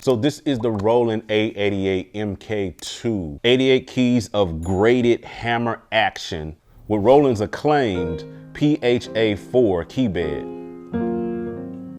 So this is the Roland A-88 MK2. 88 keys of graded hammer action with Roland's acclaimed PHA4 key bed.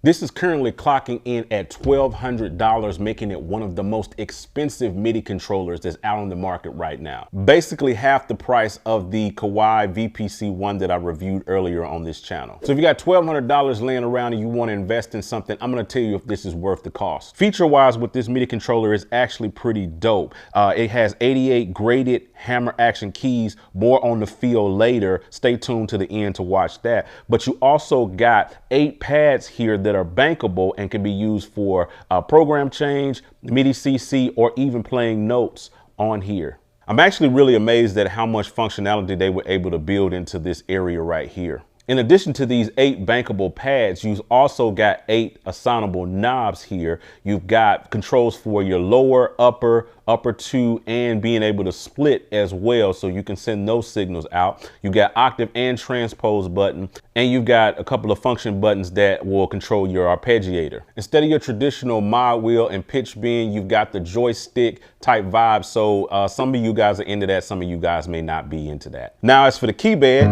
This is currently clocking in at $1,200, making it one of the most expensive MIDI controllers that's out on the market right now. Basically half the price of the MKII VPC1 that I reviewed earlier on this channel. So if you got $1,200 laying around and you want to invest in something, I'm going to tell you if this is worth the cost. Feature-wise with this MIDI controller is actually pretty dope. It has 88 graded hammer action keys, more on the feel later. Stay tuned to the end to watch that. But you also got 8 pads here that are bankable and can be used for program change, MIDI CC, or even playing notes on here. I'm actually really amazed at how much functionality they were able to build into this area right here. In addition to these 8 bankable pads, you've also got 8 assignable knobs here. You've got controls for your lower, upper 2, and being able to split as well, so you can send those signals out. You got octave and transpose button, and you've got a couple of function buttons that will control your arpeggiator. Instead of your traditional mod wheel and pitch bend, you've got the joystick type vibe. So some of you guys are into that, some of you guys may not be into that. Now as for the key bed,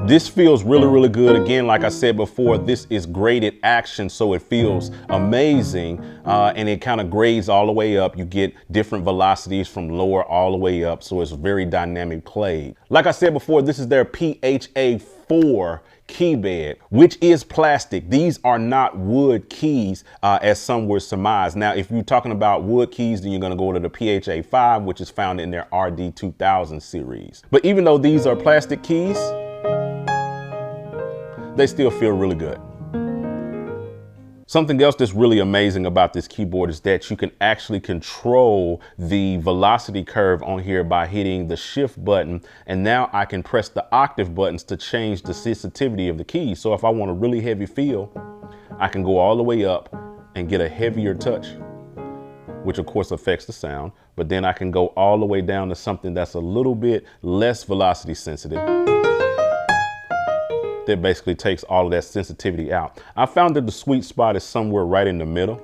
this feels really good. Again, like I said before, this is graded action, so it feels amazing, and it kind of grades all the way up. You get different velocities from lower all the way up, so it's very dynamic played. Like I said before, this is their PHA4 key bed, which is plastic. These are not wood keys, as some would surmise. Now, if you're talking about wood keys, then you're gonna go to the PHA5, which is found in their RD2000 series. But even though these are plastic keys, they still feel really good. Something else that's really amazing about this keyboard is that you can actually control the velocity curve on here by hitting the shift button. And now I can press the octave buttons to change the sensitivity of the keys. So if I want a really heavy feel, I can go all the way up and get a heavier touch, which of course affects the sound. But then I can go all the way down to something that's a little bit less velocity sensitive. That basically takes all of that sensitivity out. I found that the sweet spot is somewhere right in the middle.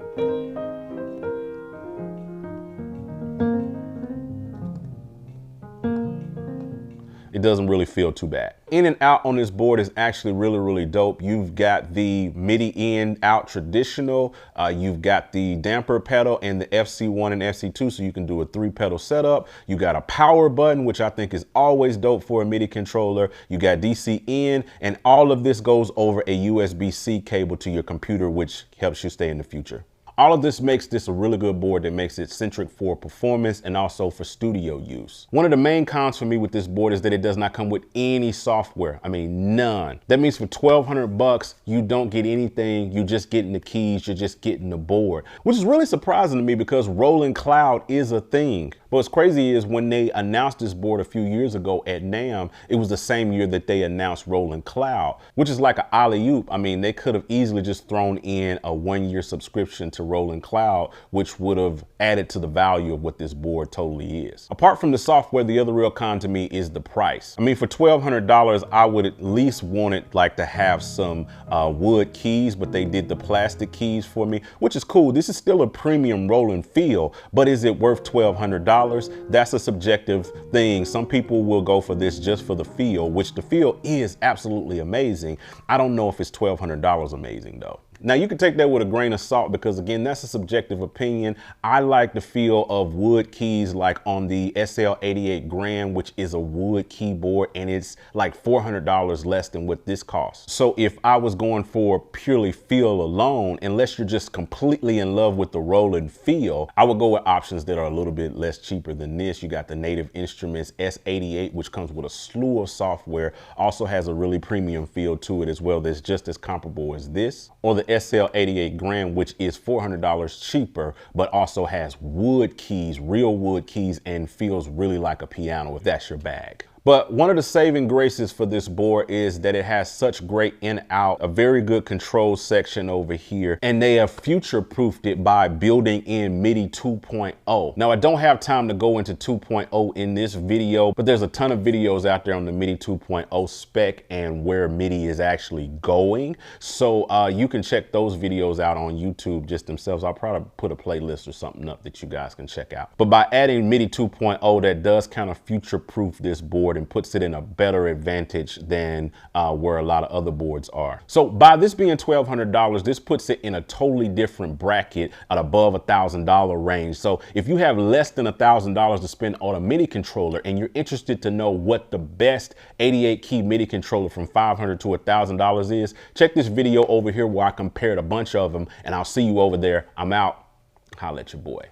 It doesn't really feel too bad. In and out on this board is actually really dope. You've got the MIDI in out traditional. You've got the damper pedal and the FC1 and FC2, so you can do a 3-pedal setup. You got a power button, which I think is always dope for a MIDI controller. You got DC in, and all of this goes over a USB-C cable to your computer, which helps you stay in the future. All of this makes this a really good board that makes it centric for performance and also for studio use. One of the main cons for me with this board is that it does not come with any software. I mean, none. That means for $1,200, you don't get anything. You just getting the keys, you're just getting the board, which is really surprising to me because Roland Cloud is a thing. But what's crazy is when they announced this board a few years ago at NAMM, it was the same year that they announced Roland Cloud, which is like an alley-oop. I mean, they could have easily just thrown in a 1-year subscription to Roland Cloud, which would have added to the value of what this board totally is. Apart from the software, the other real con to me is the price. I mean, for $1,200, I would at least want it like to have some wood keys, but they did the plastic keys for me, which is cool. This is still a premium Roland feel, but is it worth $1,200? That's a subjective thing. Some people will go for this just for the feel, which the feel is absolutely amazing. I don't know if it's $1,200 amazing though. Now you can take that with a grain of salt because again, that's a subjective opinion. I like the feel of wood keys like on the SL88 Grand, which is a wood keyboard, and it's like $400 less than what this costs. So if I was going for purely feel alone, unless you're just completely in love with the Roland feel, I would go with options that are a little bit less cheaper than this. You got the Native Instruments S88, which comes with a slew of software, also has a really premium feel to it as well that's just as comparable as this, or the SL88 Grand, which is $400 cheaper, but also has wood keys, real wood keys, and feels really like a piano if that's your bag. But one of the saving graces for this board is that it has such great in out, a very good control section over here, and they have future proofed it by building in Midi 2.0. Now I don't have time to go into 2.0 in this video, but there's a ton of videos out there on the Midi 2.0 spec and where Midi is actually going. So you can check those videos out on YouTube just themselves. I'll probably put a playlist or something up that you guys can check out. But by adding Midi 2.0, that does kind of future proof this board and puts it in a better advantage than where a lot of other boards are. So by this being $1,200, this puts it in a totally different bracket at above $1,000 range. So if you have less than $1,000 to spend on a MIDI controller and you're interested to know what the best 88 key MIDI controller from $500 to $1,000 is, check this video over here where I compared a bunch of them, and I'll see you over there. I'm out. Holla at your boy.